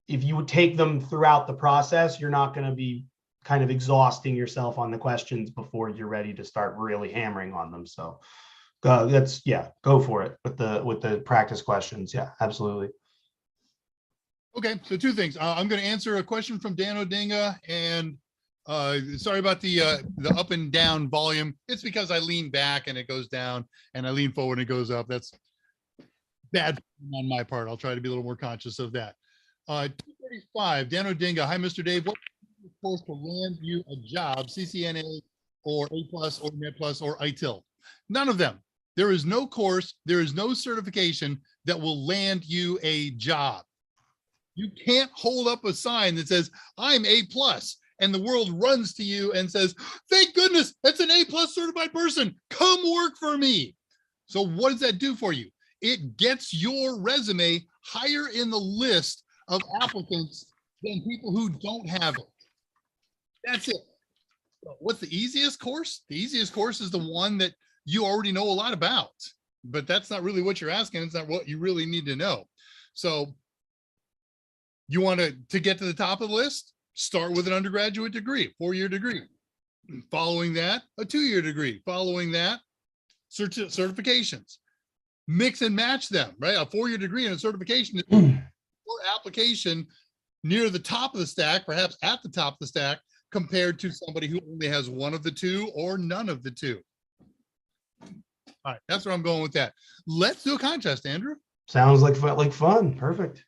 if you would take them throughout the process, you're not going to be kind of exhausting yourself on the questions before you're ready to start really hammering on them. So go for it with the practice questions. Yeah, absolutely. Okay, so 2 things. I'm going to answer a question from Dan Odinga, and sorry about the up and down volume. It's because I lean back and it goes down, and I lean forward and it goes up. That's bad on my part. I'll try to be a little more conscious of that. 235, Dan Odinga. Hi, Mr. Dave. What course to land you a job, CCNA or A+ or Net Plus or ITIL? None of them. There is no course, there is no certification that will land you a job. You can't hold up a sign that says, I'm A+, and the world runs to you and says, thank goodness, that's an A+ certified person. Come work for me. So what does that do for you? It gets your resume higher in the list of applicants than people who don't have it. That's it. So what's the easiest course? The easiest course is the one that you already know a lot about, but that's not really what you're asking. It's not what you really need to know. So you want to get to the top of the list, start with an undergraduate degree, 4-year degree. Following that, a 2-year degree. Following that, certifications. Mix and match them, right? A 4-year degree and a certification or application near the top of the stack, perhaps at the top of the stack, compared to somebody who only has one of the 2 or none of the 2. All right, that's where I'm going with that. Let's do a contest, Andrew. Sounds like fun. Perfect.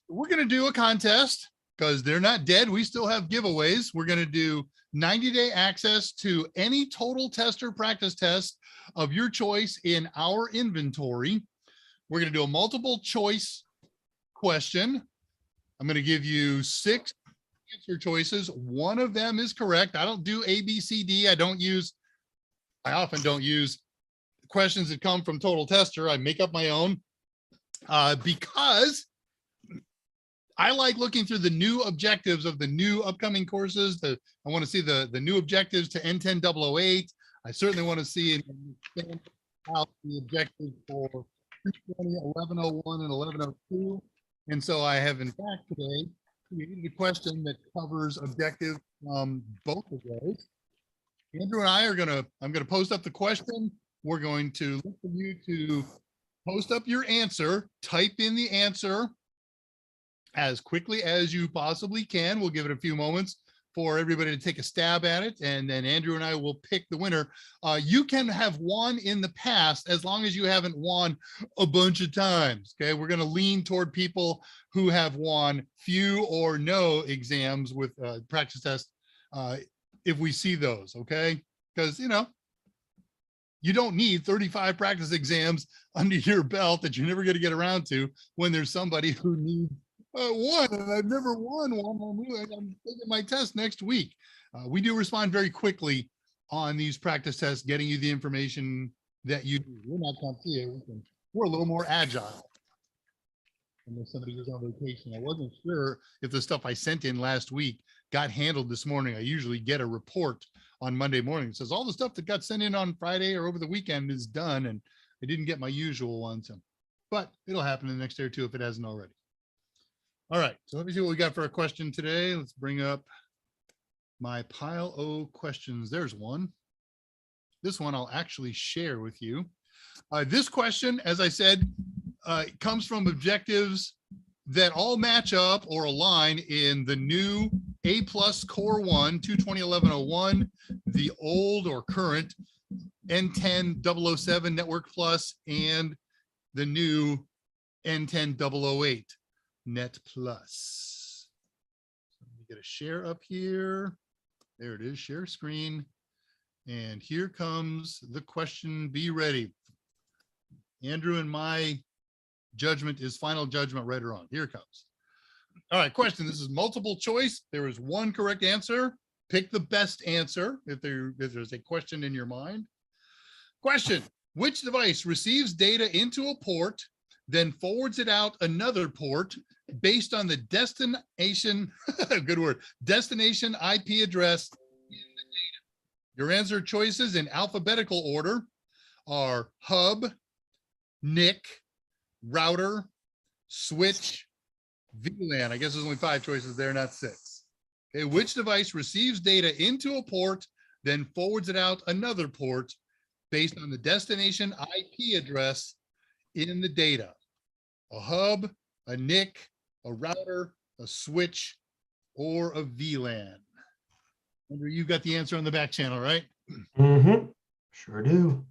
We're going to do a contest because they're not dead. We still have giveaways. We're going to do 90-day access to any Total Tester practice test of your choice in our inventory. We're going to do a multiple choice question. I'm going to give you 6 answer choices. One of them is correct. I don't do A, B, C, D. I often don't use questions that come from Total Tester. I make up my own because I like looking through the new objectives of the new upcoming courses. I want to see the new objectives to N10008. I certainly want to see out the objectives for 220, 1101, and 1102. And so I have, in fact, today created a question that covers objectives from both of those. Andrew and I I'm going to post up the question. We're going to look for you to post up your answer, type in the answer as quickly as you possibly can. We'll give it a few moments for everybody to take a stab at it, and then Andrew and I will pick the winner. You can have won in the past as long as you haven't won a bunch of times. Okay, we're going to lean toward people who have won few or no exams with practice tests if we see those. Okay, because you don't need 35 practice exams under your belt that you're never going to get around to when there's somebody who needs one, and I've never won one. I'm taking my test next week. We do respond very quickly on these practice tests, getting you the information that you need. We're not going to see it. We're a little more agile. Unless somebody goes on vacation. I wasn't sure if the stuff I sent in last week got handled this morning. I usually get a report on Monday morning. It says all the stuff that got sent in on Friday or over the weekend is done, and I didn't get my usual ones. But it'll happen in the next day or two if it hasn't already. All right, so let me see what we got for a question today. Let's bring up my pile of questions. There's one. This one I'll actually share with you. This question, as I said, comes from objectives that all match up or align in the new A+ Core 1 2201101, the old or current N10007 Network Plus, and the new N10008 Net Plus. So let me get a share up here. There it is, share screen. And here comes the question. Be ready. Andrew and my judgment is final judgment, right or wrong. Here it comes. All right, question. This is multiple choice. There is one correct answer. Pick the best answer if there's a question in your mind. Question. Which device receives data into a port, then forwards it out another port based on the destination, good word, destination IP address in the data? Your answer choices in alphabetical order are hub, NIC, router, switch, VLAN. I guess there's only 5 choices there, not 6. Okay, which device receives data into a port, then forwards it out another port based on the destination IP address in the data? A hub, a NIC, a router, a switch, or a VLAN? Andrew, you've got the answer on the back channel, right? Mm-hmm. Sure do.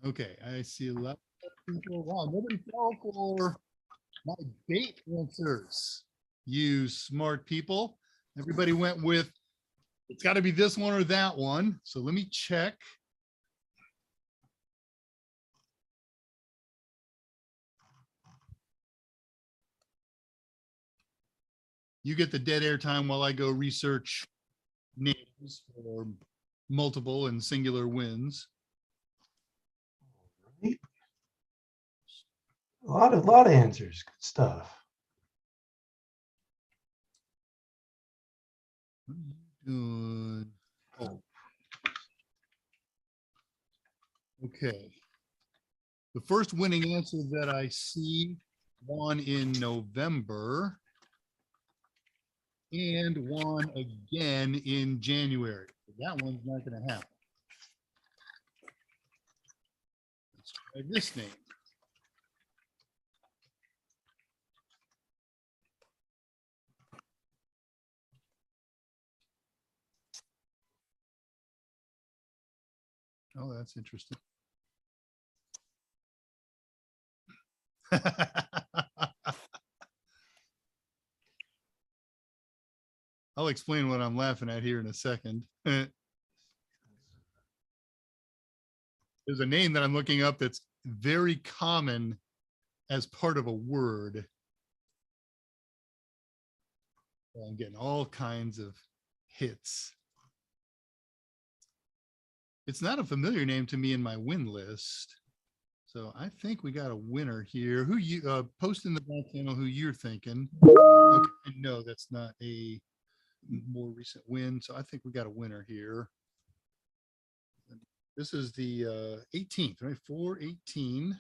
Okay, I see a lot of people. Wow, nobody fell for my bait answers. You smart people. Everybody went with, it's got to be this one or that one. So let me check. You get the dead air time while I go research names for multiple and singular wins. A lot of answers. Good stuff. Oh. Okay. The first winning answer that I see won in November and won again in January. That one's not going to happen. Let's try this name. Oh, that's interesting. I'll explain what I'm laughing at here in a second. There's a name that I'm looking up that's very common as part of a word. I'm getting all kinds of hits. It's not a familiar name to me in my win list. So I think we got a winner here. Who you post in the back channel who you're thinking. Okay, no, that's not a more recent win. So I think we got a winner here. This is the 18th, right? 4/18.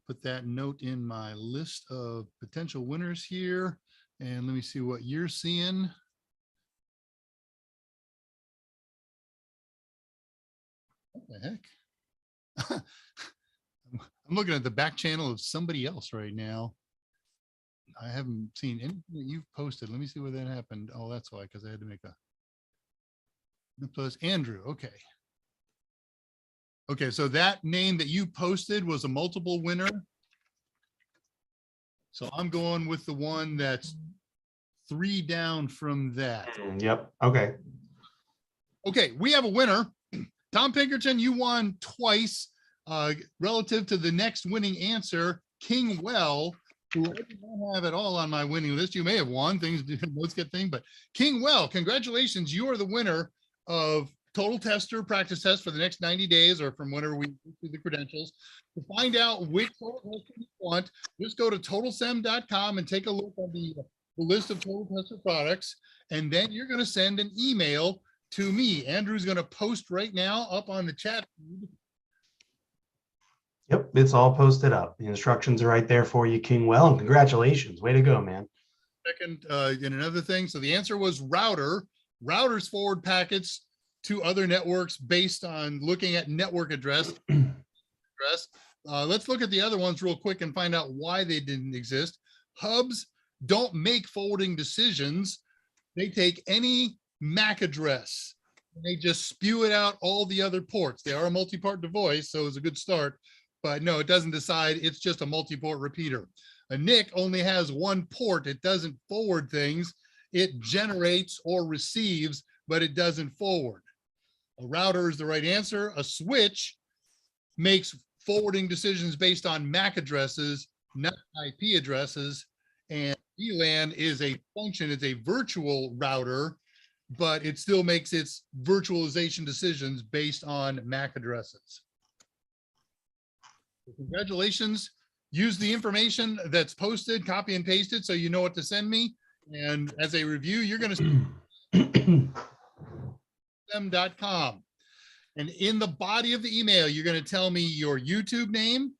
Put that note in my list of potential winners here. And let me see what you're seeing. What the heck? I'm looking at the back channel of somebody else right now. I haven't seen anything that you've posted. Let me see where that happened. Oh, that's why, because I had to make a plus Andrew. Okay. Okay, so that name that you posted was a multiple winner. So I'm going with the one that's 3 down from that. Yep. Okay. Okay, we have a winner. Tom Pinkerton, you won twice relative to the next winning answer. King Well, who I did not have at all on my winning list. You may have won, things, most get thing, but King Well, congratulations. You are the winner of Total Tester practice test for the next 90 days or from whenever we do the credentials. To find out which total tester you want, just go to totalsem.com and take a look at the list of Total Tester products. And then you're going to send an email to me. Andrew's going to post right now up on the chat feed. Yep, it's all posted up. The instructions are right there for you, King Well, and congratulations. Way to go, man. Second, and another thing. So the answer was router. Routers forward packets to other networks based on looking at network address. Let's look at the other ones real quick and find out why they didn't exist. Hubs don't make forwarding decisions. They take any MAC address and they just spew it out all the other ports. They are a multi-part device, so it's a good start, but no, it doesn't decide. It's just a multi-port repeater. A NIC only has one port. It doesn't forward things. It generates or receives, but it doesn't forward. A router is the right answer. A switch makes forwarding decisions based on MAC addresses, not IP addresses. And VLAN is a function, it's a virtual router, but it still makes its virtualization decisions based on MAC addresses. So congratulations. Use the information that's posted, copy and paste it so you know what to send me. And as a review, you're going to them.com. And in the body of the email, you're going to tell me your YouTube name.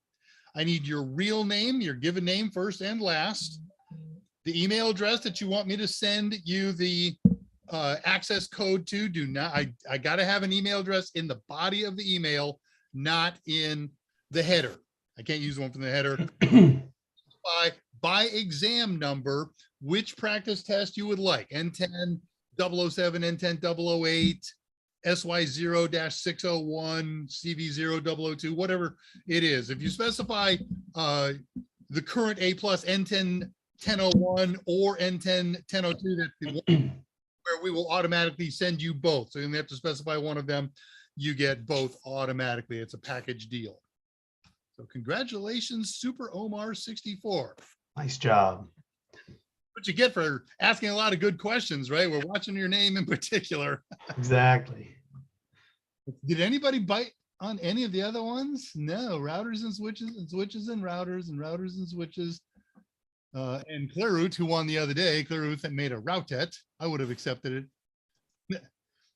I need your real name, your given name first and last. The email address that you want me to send you the access code to. Do not, I got to have an email address in the body of the email, not in the header. I can't use one from the header. By exam number, which practice test you would like. N10 007, N10 008, SY0-601, CV0 002, whatever it is. If you specify the current A plus N10 1001 or N10 1002, that's the one where we will automatically send you both. So you have to specify one of them. You get both automatically. It's a package deal. So congratulations, Super Omar 64. Nice job. What you get for asking a lot of good questions, right? We're watching your name in particular. Exactly. Did anybody bite on any of the other ones? No, routers and switches and switches and routers and routers and switches. And Clairut, who won the other day, Clairut that made a routet. I would have accepted it.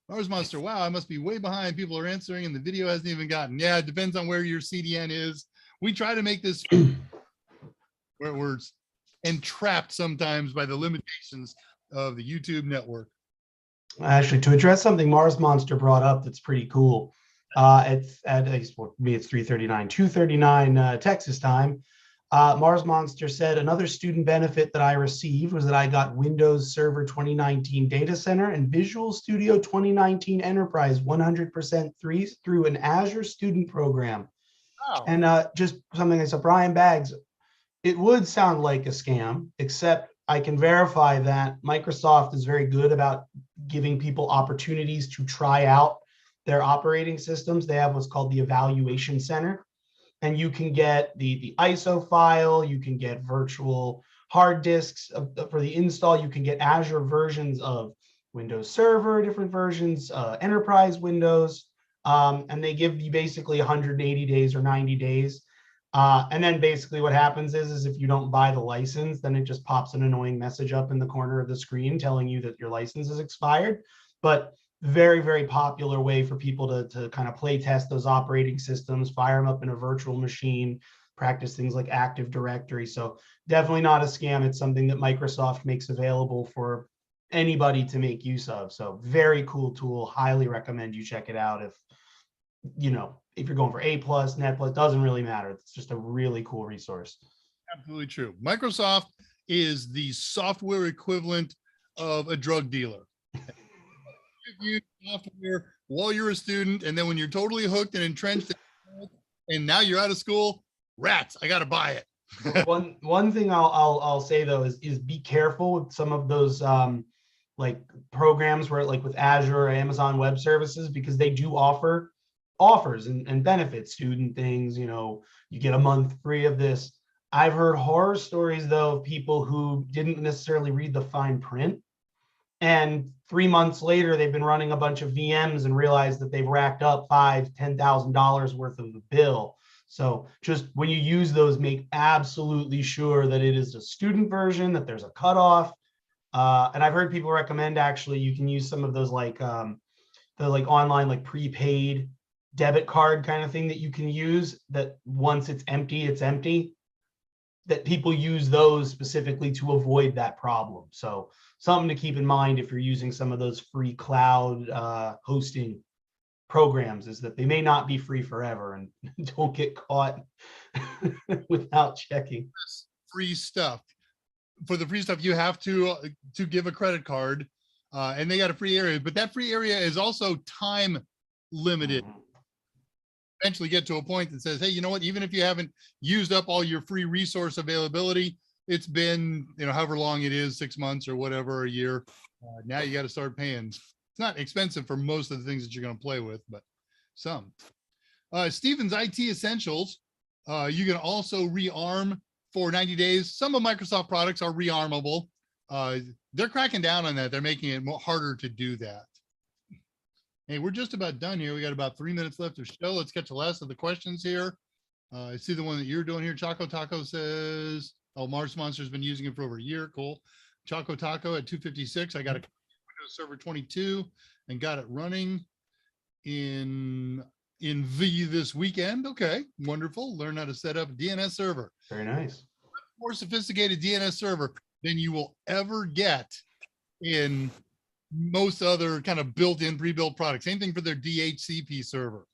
Mars Monster, wow, I must be way behind. People are answering and the video hasn't even gotten. Yeah, it depends on where your CDN is. We try to make this where we're entrapped sometimes by the limitations of the YouTube network. Actually, to address something Mars Monster brought up that's pretty cool. It's at for me, it's 3:39, 2:39 Texas time. Mars Monster said another student benefit that I received was that I got Windows Server 2019 Data Center and Visual Studio 2019 Enterprise 100% through an Azure student program. Wow. And just something I said, Brian Baggs, it would sound like a scam, except I can verify that Microsoft is very good about giving people opportunities to try out their operating systems, they have what's called the evaluation center. And you can get the ISO file, you can get virtual hard disks for the install, you can get Azure versions of Windows Server, different versions, enterprise Windows, and they give you basically 180 days or 90 days. And then basically what happens is if you don't buy the license, then it just pops an annoying message up in the corner of the screen telling you that your license is expired. But very, very popular way for people to kind of play test those operating systems, fire them up in a virtual machine, practice things like Active Directory. So definitely not a scam. It's something that Microsoft makes available for anybody to make use of. So very cool tool. Highly recommend you check it out. If if you're going for A+, Net+, doesn't really matter. It's just a really cool resource. Absolutely true. Microsoft is the software equivalent of a drug dealer. You software while you're a student, and then when you're totally hooked and entrenched, and now you're out of school, rats, I got to buy it. one thing I'll say though is be careful with some of those like programs where like with Azure or Amazon Web Services, because they do offer offers and benefits, student things, you get a month free of this. I've heard horror stories though of people who didn't necessarily read the fine print, and 3 months later they've been running a bunch of VMs and realized that they've racked up $5,000-$10,000 worth of the bill. So just when you use those, make absolutely sure that it is a student version, that there's a cutoff. And I've heard people recommend actually you can use some of those like the like online like prepaid debit card kind of thing that you can use, that once it's empty, that people use those specifically to avoid that problem. So something to keep in mind if you're using some of those free cloud hosting programs is that they may not be free forever, and don't get caught without checking. Free stuff. For the free stuff, you have to give a credit card, and they got a free area, but that free area is also time limited. Eventually get to a point that says, hey, you know what, even if you haven't used up all your free resource availability, it's been, however long it is, 6 months or whatever, a year. Now you got to start paying. It's not expensive for most of the things that you're going to play with, but some. Steven's IT Essentials. You can also rearm for 90 days. Some of Microsoft products are rearmable. They're cracking down on that. They're making it harder to do that. Hey, we're just about done here. We got about 3 minutes left of show. Let's get to the last of the questions here. I see the one that you're doing here. Choco Taco says, oh, Mars Monster's been using it for over a year. Cool. Choco Taco at 256. I got a Windows Server 22 and got it running in V this weekend. Okay, wonderful. Learn how to set up a DNS server. Very nice. More sophisticated DNS server than you will ever get in most other kind of built-in pre-built products. Same thing for their DHCP server.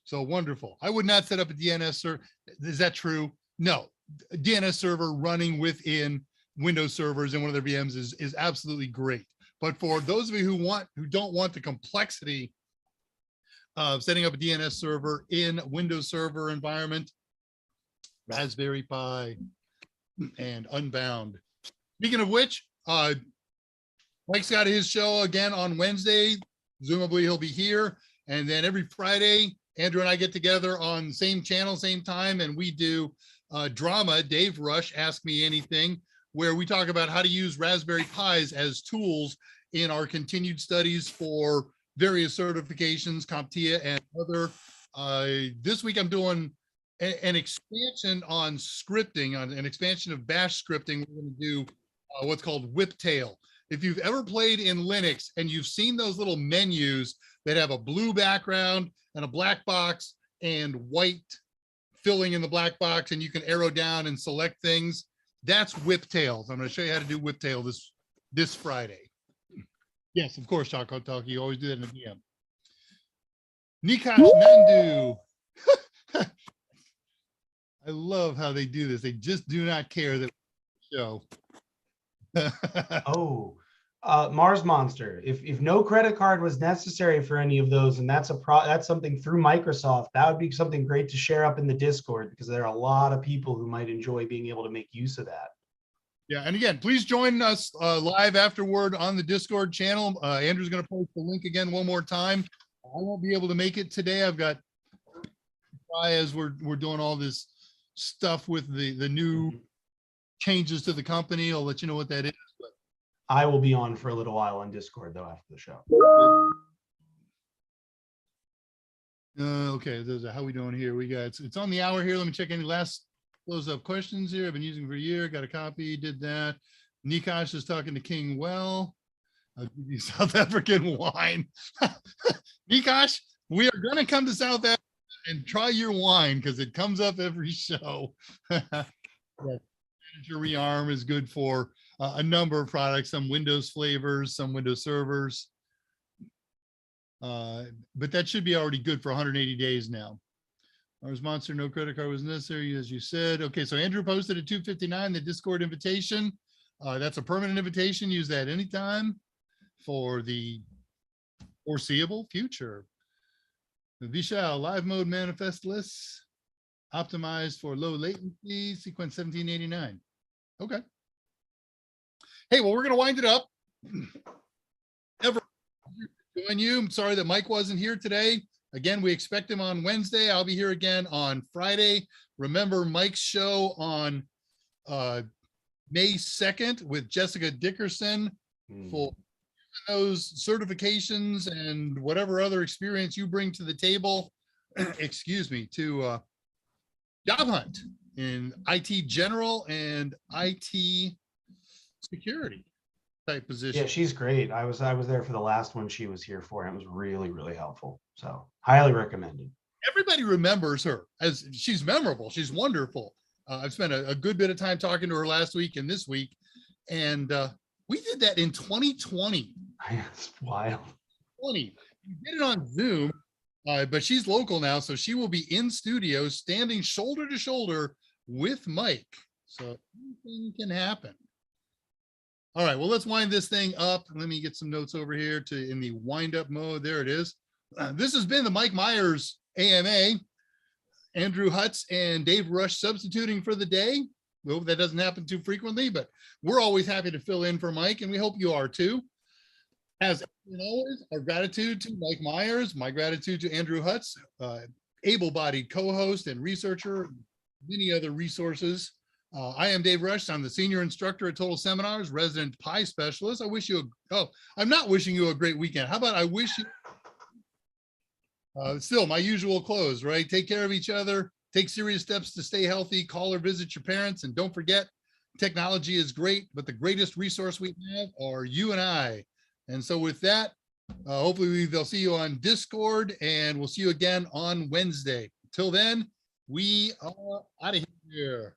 So wonderful. I would not set up a DNS server. Is that true? No. A DNS server running within Windows servers in one of their VMs is absolutely great. But for those of you who don't want the complexity of setting up a DNS server in Windows Server environment, Raspberry Pi and Unbound. Speaking of which, Mike's got his show again on Wednesday. Presumably he'll be here. And then every Friday, Andrew and I get together on the same channel, same time, and we do drama, Dave Rush, Ask Me Anything, where we talk about how to use Raspberry Pis as tools in our continued studies for various certifications, CompTIA and other. This week I'm doing an expansion on scripting, on an expansion of Bash scripting. We're going to do what's called Whiptail. If you've ever played in Linux and you've seen those little menus that have a blue background and a black box and white filling in the black box, and you can arrow down and select things, that's Whiptails. I'm going to show you how to do Whiptail this Friday. Yes, of course, Choco Talk. You always do that in the DM. Nikash Nandu. I love how they do this. They just do not care that we show. Oh, Mars Monster. If no credit card was necessary for any of those, and that's something through Microsoft, that would be something great to share up in the Discord, because there are a lot of people who might enjoy being able to make use of that. Yeah, and again, please join us live afterward on the Discord channel. Andrew's going to post the link again one more time. I won't be able to make it today. I've got, as we're doing all this stuff with the new changes to the company. I'll let you know what that is. I will be on for a little while on Discord though after the show. Okay, how we doing here? We got it's on the hour here. Let me check any last close up questions here. I've been using for a year. Got a copy. Did that. Nikosh is talking to King. Well, I'll give you South African wine. Nikosh, we are going to come to South Africa and try your wine because it comes up every show. Manager rearm is good for a number of products, some Windows flavors, some Windows servers. But that should be already good for 180 days now. Mars Monster, no credit card was necessary, as you said. Okay, so Andrew posted at 2:59 the Discord invitation. That's a permanent invitation. Use that anytime for the foreseeable future. Vishal, live mode manifest lists, optimized for low latency, sequence 1789. Okay. Hey, well, we're going to wind it up. Never join you. I'm sorry that Mike wasn't here today. Again, we expect him on Wednesday. I'll be here again on Friday. Remember Mike's show on May 2nd with Jessica Dickerson for those certifications and whatever other experience you bring to the table, excuse me, to job hunt in IT general and IT security type position. Yeah, she's great. I was there for the last one she was here for, and it was really, really helpful. So highly recommended. Everybody remembers her as she's memorable. She's wonderful. I've spent a good bit of time talking to her last week and this week, and we did that in 2020. It's wild. 20. We did it on Zoom, but she's local now, so she will be in studio, standing shoulder to shoulder with Mike. So anything can happen. All right, well, let's wind this thing up. Let me get some notes over here to in the wind up mode. There it is. This has been the Mike Meyers AMA. Andrew Hutz and Dave Rush substituting for the day. We hope that doesn't happen too frequently, but we're always happy to fill in for Mike, and we hope you are too. As always, our gratitude to Mike Meyers, my gratitude to Andrew Hutz, able-bodied co-host and researcher, many other resources. I am Dave Rush. I'm the senior instructor at Total Seminars, resident pie specialist. I wish you I'm not wishing you a great weekend. How about I wish you still my usual close, right? Take care of each other, take serious steps to stay healthy, call or visit your parents, and don't forget, technology is great, but the greatest resource we have are you and I. And so with that, hopefully they'll see you on Discord, and we'll see you again on Wednesday. Till then, we are out of here.